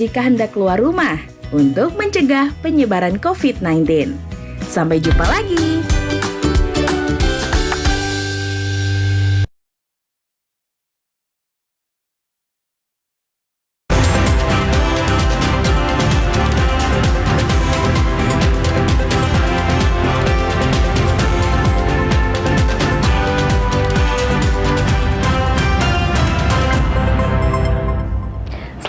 jika hendak keluar rumah untuk mencegah penyebaran COVID-19. Sampai jumpa lagi.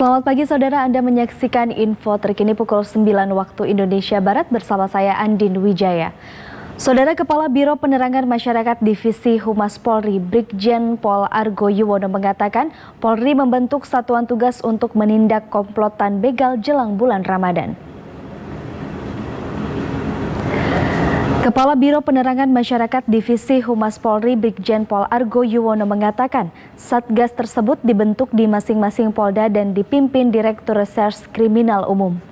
Selamat pagi saudara, Anda menyaksikan info terkini pukul 9 waktu Indonesia Barat bersama saya Andin Wijaya. Saudara, Kepala Biro Penerangan Masyarakat Divisi Humas Polri, Brigjen Pol Argo Yuwono mengatakan Polri membentuk satuan tugas untuk menindak komplotan begal jelang bulan Ramadan. Kepala Biro Penerangan Masyarakat Divisi Humas Polri Brigjen Pol Argo Yuwono mengatakan Satgas tersebut dibentuk di masing-masing Polda dan dipimpin Direktur Reserse Kriminal Umum.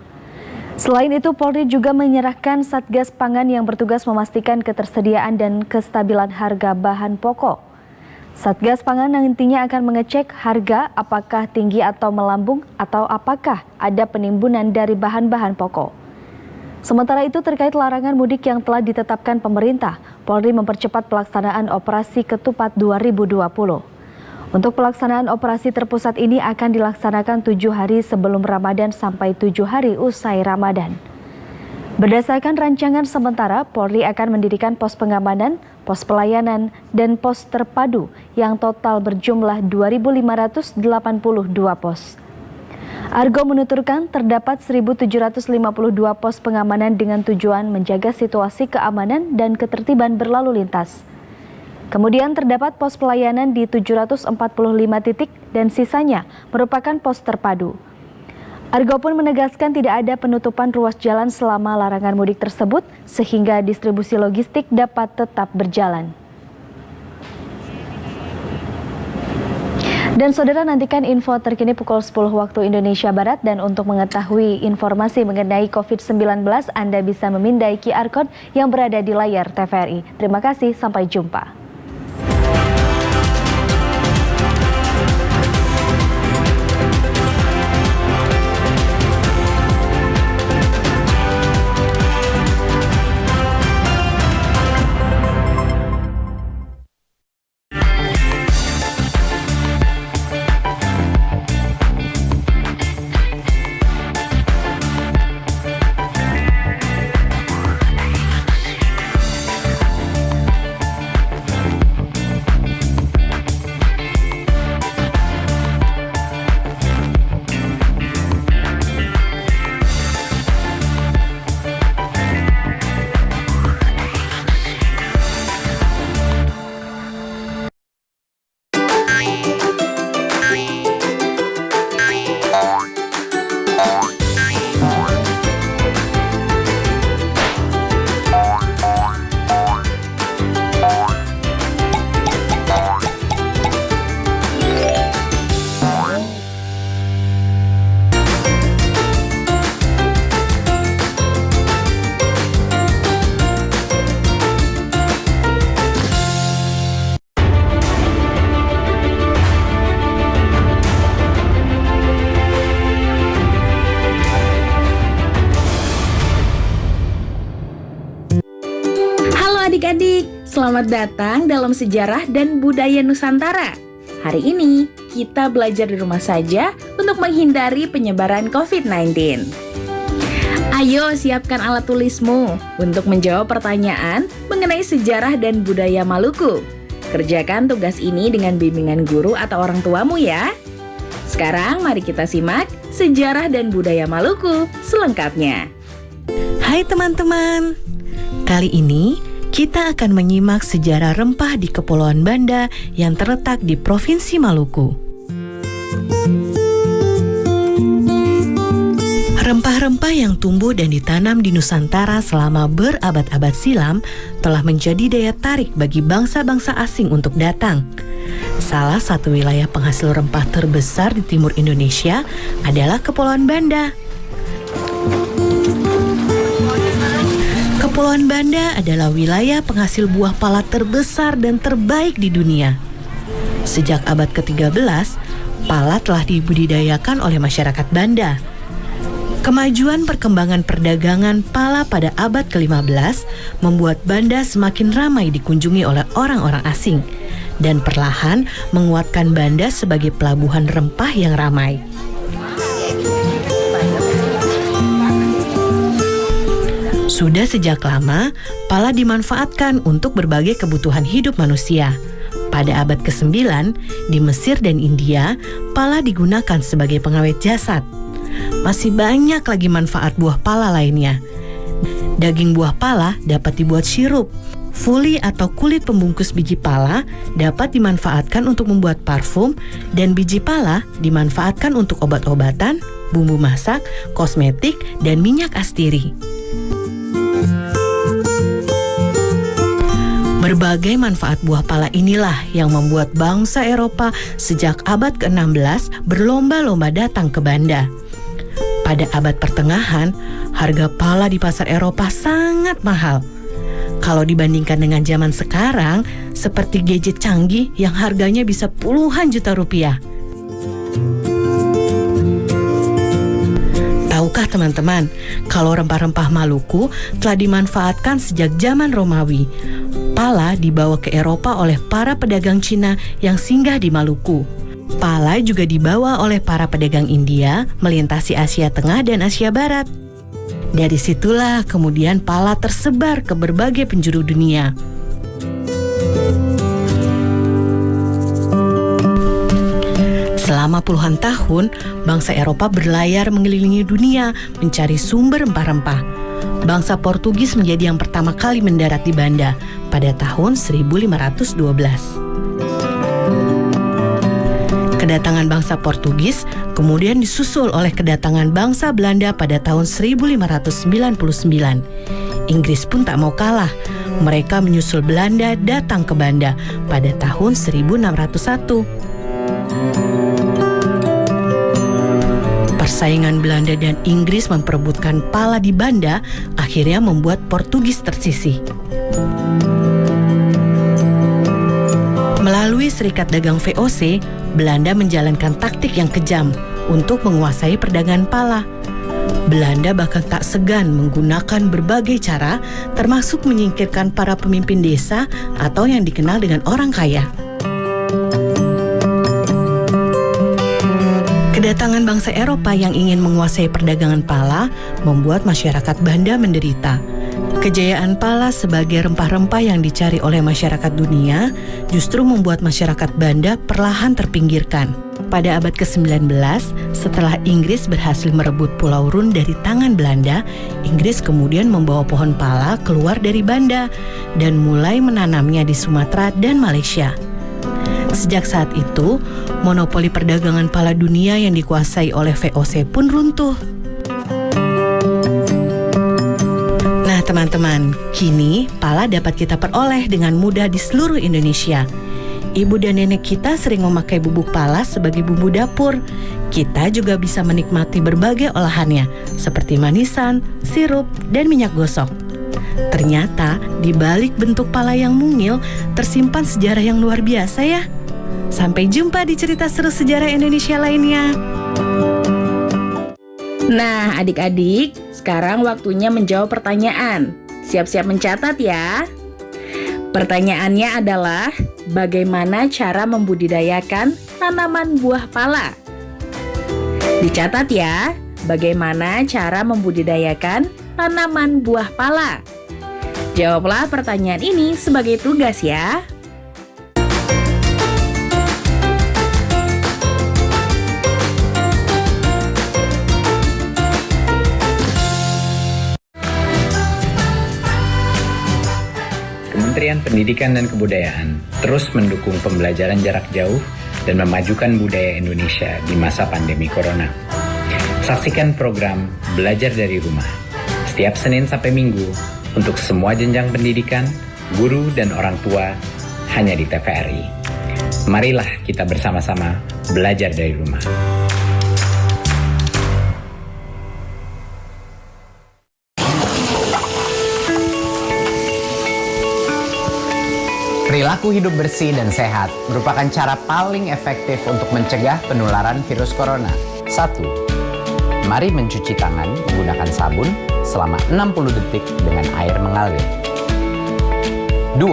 Selain itu, Polri juga menyerahkan Satgas Pangan yang bertugas memastikan ketersediaan dan kestabilan harga bahan pokok. Satgas Pangan nantinya akan mengecek harga apakah tinggi atau melambung atau apakah ada penimbunan dari bahan-bahan pokok. Sementara itu, terkait larangan mudik yang telah ditetapkan pemerintah, Polri mempercepat pelaksanaan operasi Ketupat 2020. Untuk pelaksanaan operasi terpusat ini akan dilaksanakan 7 hari sebelum Ramadan sampai 7 hari usai Ramadan. Berdasarkan rancangan sementara, Polri akan mendirikan pos pengamanan, pos pelayanan, dan pos terpadu yang total berjumlah 2.582 pos. Argo menuturkan terdapat 1.752 pos pengamanan dengan tujuan menjaga situasi keamanan dan ketertiban berlalu lintas. Kemudian terdapat pos pelayanan di 745 titik dan sisanya merupakan pos terpadu. Argo pun menegaskan tidak ada penutupan ruas jalan selama larangan mudik tersebut sehingga distribusi logistik dapat tetap berjalan. Dan saudara, nantikan info terkini pukul 10 waktu Indonesia Barat, dan untuk mengetahui informasi mengenai COVID-19 Anda bisa memindai QR Code yang berada di layar TVRI. Terima kasih, sampai jumpa. Adik-adik, selamat datang dalam Sejarah dan Budaya Nusantara. Hari ini kita belajar di rumah saja untuk menghindari penyebaran COVID-19. Ayo siapkan alat tulismu untuk menjawab pertanyaan mengenai sejarah dan budaya Maluku. Kerjakan tugas ini dengan bimbingan guru atau orang tuamu ya. Sekarang mari kita simak sejarah dan budaya Maluku selengkapnya. Hai teman-teman, kali ini kita akan menyimak sejarah rempah di Kepulauan Banda yang terletak di Provinsi Maluku. Rempah-rempah yang tumbuh dan ditanam di Nusantara selama berabad-abad silam telah menjadi daya tarik bagi bangsa-bangsa asing untuk datang. Salah satu wilayah penghasil rempah terbesar di timur Indonesia adalah Kepulauan Banda. Kepulauan Banda adalah wilayah penghasil buah pala terbesar dan terbaik di dunia. Sejak abad ke-13, pala telah dibudidayakan oleh masyarakat Banda. Kemajuan perkembangan perdagangan pala pada abad ke-15 membuat Banda semakin ramai dikunjungi oleh orang-orang asing dan perlahan menguatkan Banda sebagai pelabuhan rempah yang ramai. Sudah sejak lama, pala dimanfaatkan untuk berbagai kebutuhan hidup manusia. Pada abad ke-9, di Mesir dan India, pala digunakan sebagai pengawet jasad. Masih banyak lagi manfaat buah pala lainnya. Daging buah pala dapat dibuat sirup. Fuli atau kulit pembungkus biji pala dapat dimanfaatkan untuk membuat parfum, dan biji pala dimanfaatkan untuk obat-obatan, bumbu masak, kosmetik, dan minyak astiri. Berbagai manfaat buah pala inilah yang membuat bangsa Eropa sejak abad ke-16 berlomba-lomba datang ke Banda. Pada abad pertengahan, harga pala di pasar Eropa sangat mahal. Kalau dibandingkan dengan zaman sekarang, seperti gadget canggih yang harganya bisa puluhan juta rupiah. Tahukah teman-teman, kalau rempah-rempah Maluku telah dimanfaatkan sejak zaman Romawi. Pala dibawa ke Eropa oleh para pedagang Cina yang singgah di Maluku. Pala juga dibawa oleh para pedagang India melintasi Asia Tengah dan Asia Barat. Dari situlah kemudian pala tersebar ke berbagai penjuru dunia. Selama puluhan tahun, bangsa Eropa berlayar mengelilingi dunia mencari sumber rempah-rempah. Bangsa Portugis menjadi yang pertama kali mendarat di Banda pada tahun 1512. Kedatangan bangsa Portugis kemudian disusul oleh kedatangan bangsa Belanda pada tahun 1599. Inggris pun tak mau kalah. Mereka menyusul Belanda datang ke Banda pada tahun 1601. Persaingan Belanda dan Inggris memperebutkan pala di Banda akhirnya membuat Portugis tersisih. Melalui Serikat Dagang VOC, Belanda menjalankan taktik yang kejam untuk menguasai perdagangan pala. Belanda bahkan tak segan menggunakan berbagai cara, termasuk menyingkirkan para pemimpin desa atau yang dikenal dengan orang kaya. Kedatangan bangsa Eropa yang ingin menguasai perdagangan pala membuat masyarakat Banda menderita. Kejayaan pala sebagai rempah-rempah yang dicari oleh masyarakat dunia justru membuat masyarakat Banda perlahan terpinggirkan. Pada abad ke-19, setelah Inggris berhasil merebut Pulau Run dari tangan Belanda, Inggris kemudian membawa pohon pala keluar dari Banda dan mulai menanamnya di Sumatera dan Malaysia. Sejak saat itu, monopoli perdagangan pala dunia yang dikuasai oleh VOC pun runtuh. Nah teman-teman, kini pala dapat kita peroleh dengan mudah di seluruh Indonesia. Ibu dan nenek kita sering memakai bubuk pala sebagai bumbu dapur. Kita juga bisa menikmati berbagai olahannya, seperti manisan, sirup, dan minyak gosok. Ternyata, di balik bentuk pala yang mungil, tersimpan sejarah yang luar biasa ya. Sampai jumpa di cerita seru sejarah Indonesia lainnya. Nah, adik-adik, sekarang waktunya menjawab pertanyaan. Siap-siap mencatat ya. Pertanyaannya adalah, bagaimana cara membudidayakan tanaman buah pala? Dicatat ya, bagaimana cara membudidayakan tanaman buah pala? Jawablah pertanyaan ini sebagai tugas ya. Kementerian Pendidikan dan Kebudayaan terus mendukung pembelajaran jarak jauh dan memajukan budaya Indonesia di masa pandemi Corona. Saksikan program Belajar dari Rumah setiap Senin sampai Minggu untuk semua jenjang pendidikan, guru, dan orang tua hanya di TVRI. Marilah kita bersama-sama belajar dari rumah. Perilaku hidup bersih dan sehat merupakan cara paling efektif untuk mencegah penularan virus corona. 1. Mari mencuci tangan menggunakan sabun selama 60 detik dengan air mengalir. 2.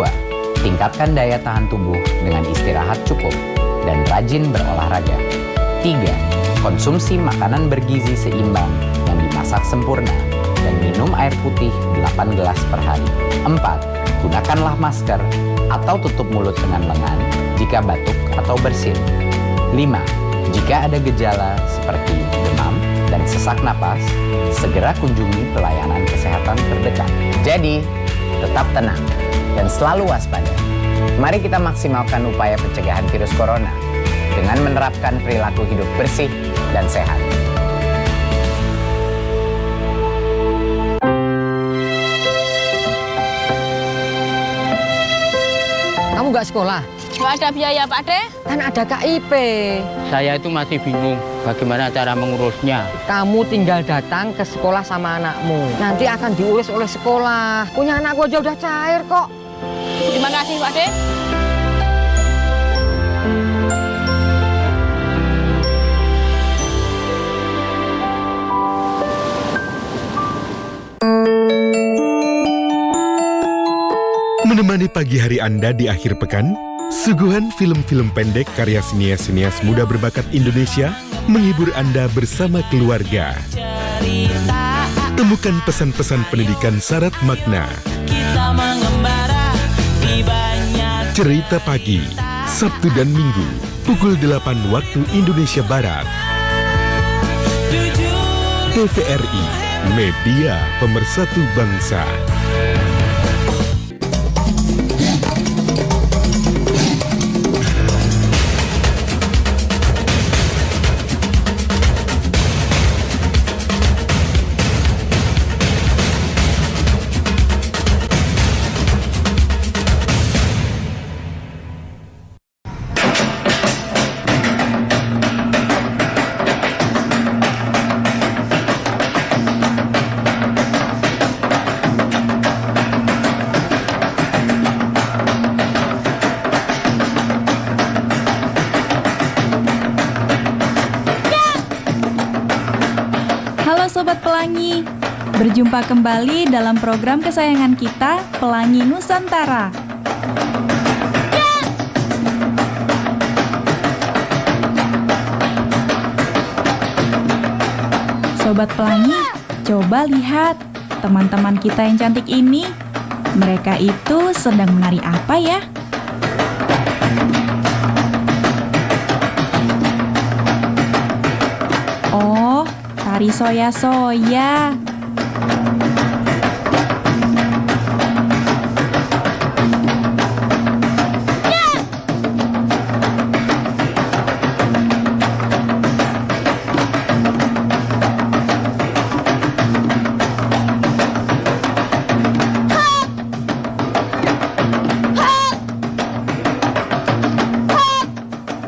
Tingkatkan daya tahan tubuh dengan istirahat cukup dan rajin berolahraga. 3. Konsumsi makanan bergizi seimbang yang dimasak sempurna dan minum air putih 8 gelas per hari. 4. Gunakanlah masker atau tutup mulut dengan lengan jika batuk atau bersin. 5. Jika ada gejala seperti demam dan sesak napas, segera kunjungi pelayanan kesehatan terdekat. Jadi, tetap tenang dan selalu waspada. Mari kita maksimalkan upaya pencegahan virus corona dengan menerapkan perilaku hidup bersih dan sehat. Kamu nggak sekolah? Nggak ada biaya, Pak De. Kan ada KIP. Saya itu masih bingung bagaimana cara mengurusnya. Kamu tinggal datang ke sekolah sama anakmu. Nanti akan diurus oleh sekolah. Punya anakku aja udah cair kok. Terima kasih, Pak De. Menemani pagi hari Anda di akhir pekan, suguhan film-film pendek karya sinias-sinias muda berbakat Indonesia menghibur Anda bersama keluarga. Temukan pesan-pesan pendidikan syarat makna. Cerita Pagi, Sabtu dan Minggu, pukul 8 waktu Indonesia Barat. TVRI, Media Pemersatu Bangsa. Sobat Pelangi, berjumpa kembali dalam program kesayangan kita, Pelangi Nusantara. Sobat Pelangi, coba lihat teman-teman kita yang cantik ini. Mereka itu sedang menari apa ya? Oh, tari soya-soya.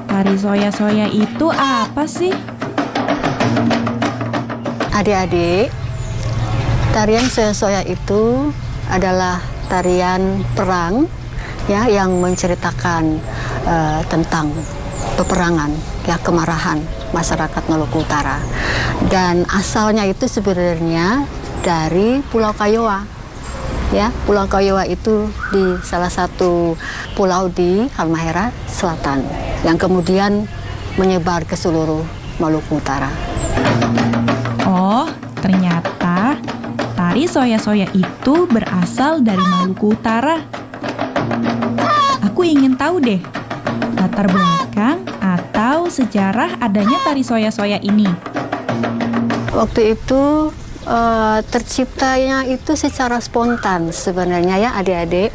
Tari soya-soya itu apa sih? Adik-adik, tarian soya-soya itu adalah tarian perang ya yang menceritakan tentang peperangan ya, kemarahan masyarakat Maluku Utara. Dan asalnya itu sebenarnya dari Pulau Kayowa. Ya, Pulau Kayowa itu di salah satu pulau di Halmahera Selatan yang kemudian menyebar ke seluruh Maluku Utara. Oh, ternyata tari soya-soya itu berasal dari Maluku Utara. Aku ingin tahu deh, latar belakang atau sejarah adanya tari soya-soya ini. Waktu itu terciptanya itu secara spontan sebenarnya ya adik-adik.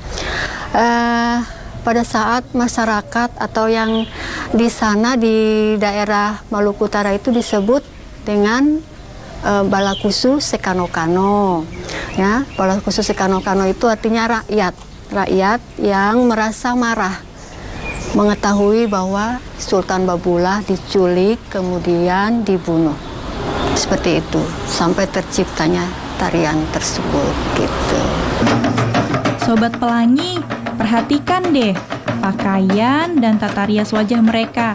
Pada saat masyarakat atau yang di sana di daerah Maluku Utara itu disebut dengan Balakusu Sekano-Kano. Ya, Balakusu Sekano-Kano itu artinya rakyat yang merasa marah mengetahui bahwa Sultan Babullah diculik kemudian dibunuh. Seperti itu sampai terciptanya tarian tersebut gitu. Sobat Pelangi, perhatikan deh pakaian dan tata rias wajah mereka.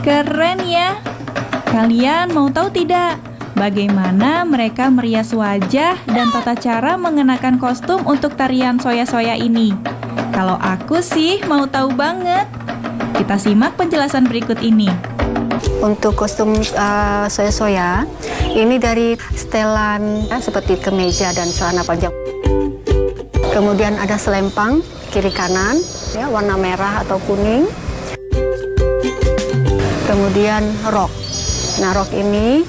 Keren ya. Kalian mau tahu tidak bagaimana mereka merias wajah dan tata cara mengenakan kostum untuk tarian soya-soya ini. Kalau aku sih mau tahu banget. Kita simak penjelasan berikut ini. Untuk kostum soya-soya, ini dari setelan seperti kemeja dan celana panjang. Kemudian ada selempang kiri kanan, ya, warna merah atau kuning. Kemudian rok. Nah, rok ini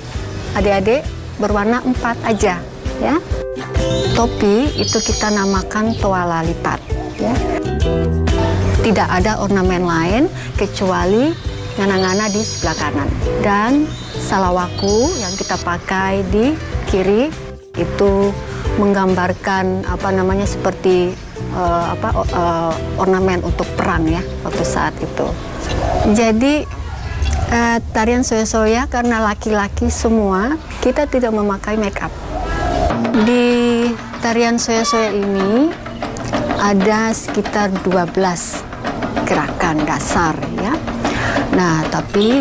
adik-adik berwarna 4 aja, ya. Topi itu kita namakan toala lipat, ya. Tidak ada ornamen lain kecuali ngana-ngana di sebelah kanan. Dan salawaku yang kita pakai di kiri itu menggambarkan seperti ornamen untuk perang, ya, waktu saat itu. Jadi tarian soya-soya karena laki-laki semua, kita tidak memakai make up. Di tarian soya-soya ini ada sekitar 12 gerakan dasar, ya. Nah, tapi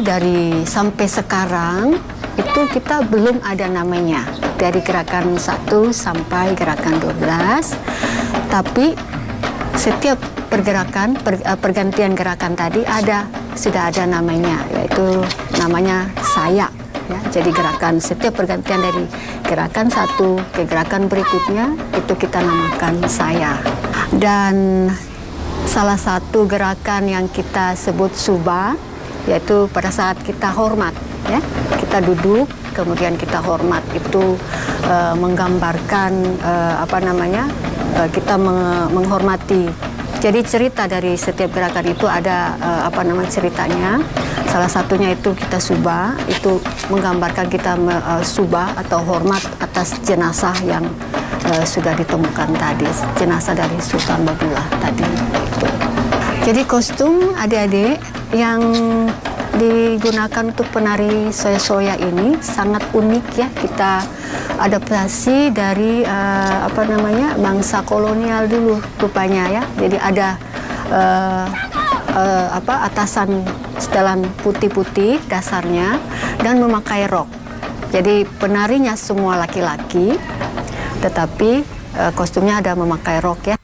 sampai sekarang itu kita belum ada namanya. Dari gerakan 1 sampai gerakan 12. Tapi setiap pergantian gerakan tadi sudah ada namanya, yaitu namanya saya, ya. Jadi setiap pergantian dari gerakan 1 ke gerakan berikutnya itu kita namakan saya. Dan salah satu gerakan yang kita sebut suba, yaitu pada saat kita hormat, ya. Kita duduk, kemudian kita hormat, itu menggambarkan kita menghormati. Jadi cerita dari setiap gerakan itu ada ceritanya. Salah satunya itu kita subah, itu menggambarkan kita subah atau hormat atas jenazah yang sudah ditemukan tadi, jenazah dari Sultan Babillah tadi. Itu. Jadi kostum adik-adik yang digunakan untuk penari soya-soya ini sangat unik, ya. Kita adaptasi dari bangsa kolonial dulu rupanya, ya. Jadi ada atasan setelan putih-putih dasarnya dan memakai rok. Jadi penarinya semua laki-laki, tetapi kostumnya ada memakai rok, ya.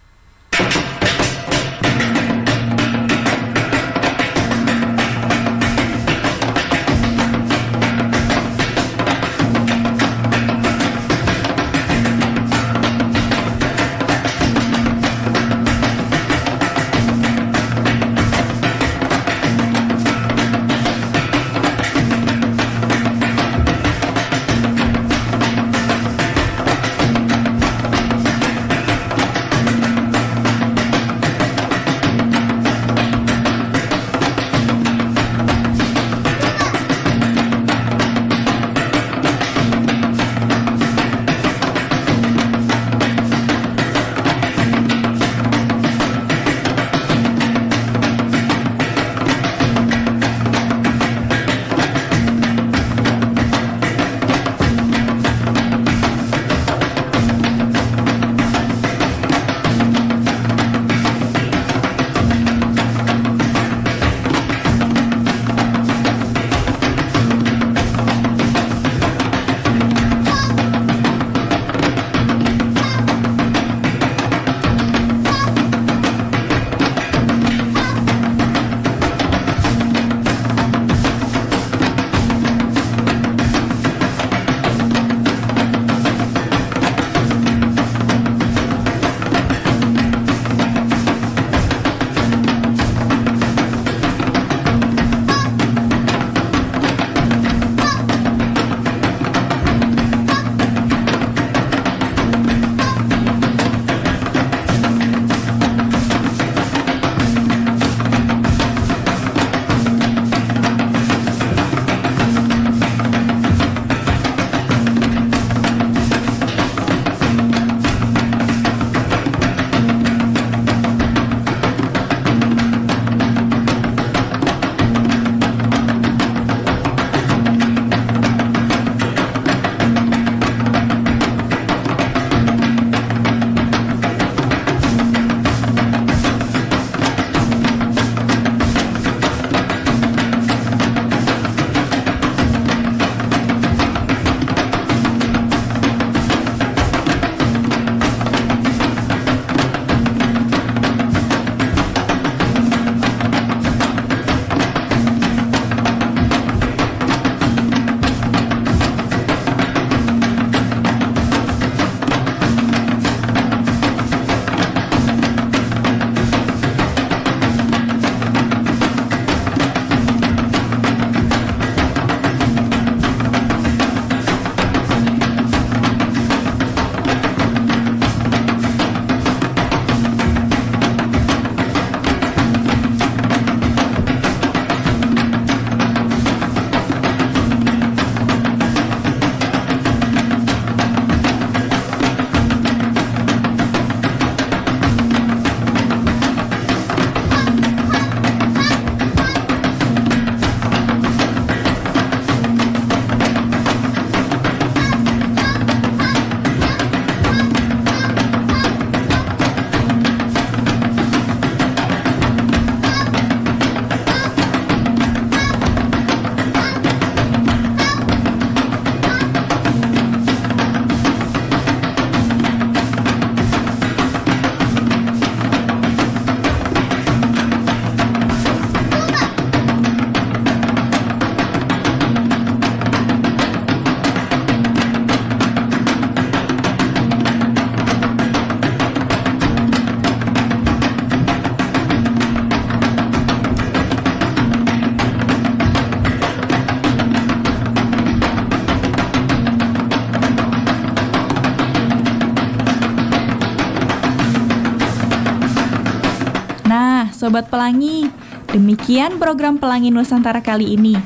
Sobat Pelangi. Demikian program Pelangi Nusantara kali ini.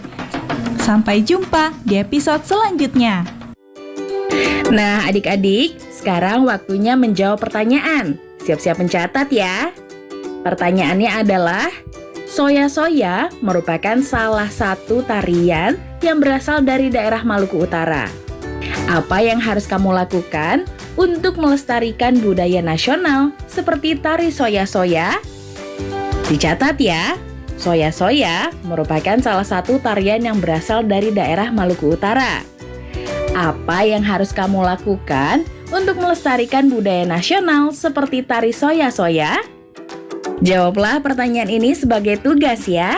Sampai jumpa di episode selanjutnya. Nah, adik-adik, sekarang waktunya menjawab pertanyaan. Siap-siap mencatat ya. Pertanyaannya adalah, soya-soya merupakan salah satu tarian yang berasal dari daerah Maluku Utara. Apa yang harus kamu lakukan untuk melestarikan budaya nasional seperti tari soya-soya? Dicatat ya, soya-soya merupakan salah satu tarian yang berasal dari daerah Maluku Utara. Apa yang harus kamu lakukan untuk melestarikan budaya nasional seperti tari soya-soya? Jawablah pertanyaan ini sebagai tugas ya.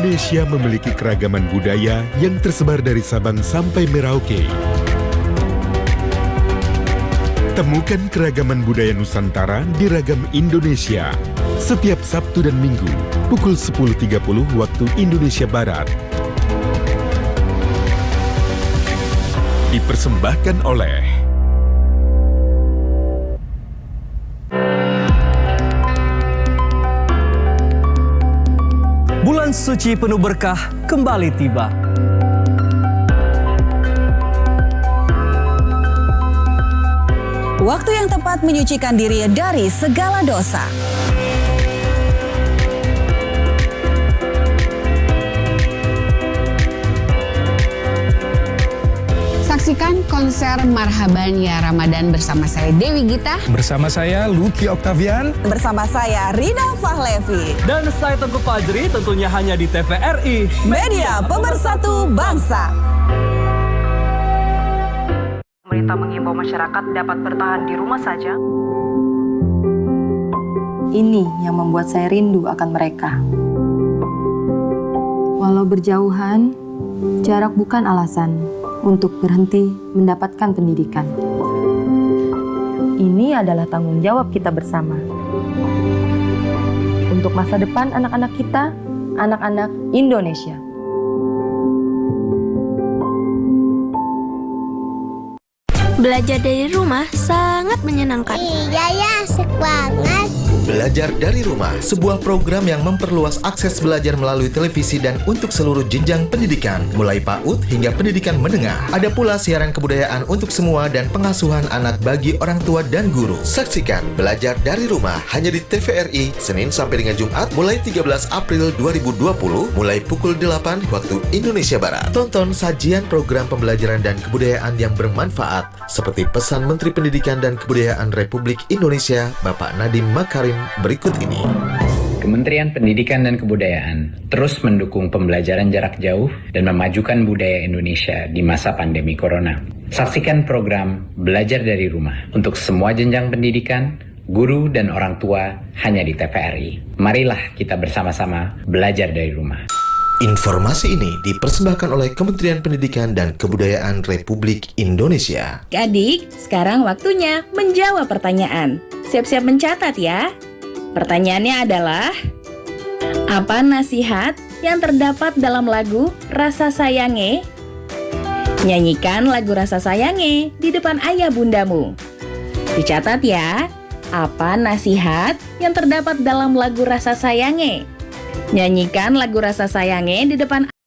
Indonesia memiliki keragaman budaya yang tersebar dari Sabang sampai Merauke. Temukan keragaman budaya Nusantara di Ragam Indonesia setiap Sabtu dan Minggu pukul 10.30 waktu Indonesia Barat. Dipersembahkan oleh Bulan suci penuh berkah kembali tiba. Waktu yang tepat menyucikan diri dari segala dosa. Saksikan konser Marhaban Ya Ramadan bersama saya Dewi Gita. Bersama saya Lucky Octavian. Bersama saya Rina Fahlevi. Dan saya Teguh Fajri, tentunya hanya di TVRI. Media Pemersatu Bangsa. Pemerintah mengimbau masyarakat dapat bertahan di rumah saja. Ini yang membuat saya rindu akan mereka. Walau berjauhan, jarak bukan alasan untuk berhenti mendapatkan pendidikan. Ini adalah tanggung jawab kita bersama. Untuk masa depan anak-anak kita, anak-anak Indonesia. Belajar dari rumah sangat menyenangkan. Iya ya, asik banget. Belajar dari Rumah, sebuah program yang memperluas akses belajar melalui televisi dan untuk seluruh jenjang pendidikan, mulai PAUD hingga pendidikan menengah. Ada pula siaran kebudayaan untuk semua dan pengasuhan anak bagi orang tua dan guru. Saksikan Belajar dari Rumah hanya di TVRI, Senin sampai dengan Jumat, mulai 13 April 2020, mulai pukul 8 waktu Indonesia Barat. Tonton sajian program pembelajaran dan kebudayaan yang bermanfaat, seperti pesan Menteri Pendidikan dan Kebudayaan Republik Indonesia, Bapak Nadiem Makarim berikut ini. Kementerian Pendidikan dan Kebudayaan terus mendukung pembelajaran jarak jauh dan memajukan budaya Indonesia di masa pandemi corona. Saksikan program Belajar dari Rumah untuk semua jenjang pendidikan, guru dan orang tua hanya di TVRI. Marilah kita bersama-sama belajar dari rumah. Informasi ini dipersembahkan oleh Kementerian Pendidikan dan Kebudayaan Republik Indonesia. Adik, sekarang waktunya menjawab pertanyaan. Siap-siap mencatat ya. Pertanyaannya adalah, apa nasihat yang terdapat dalam lagu Rasa Sayange? Nyanyikan lagu Rasa Sayange di depan ayah bundamu. Dicatat ya, apa nasihat yang terdapat dalam lagu Rasa Sayange? Nyanyikan lagu Rasa Sayange di depan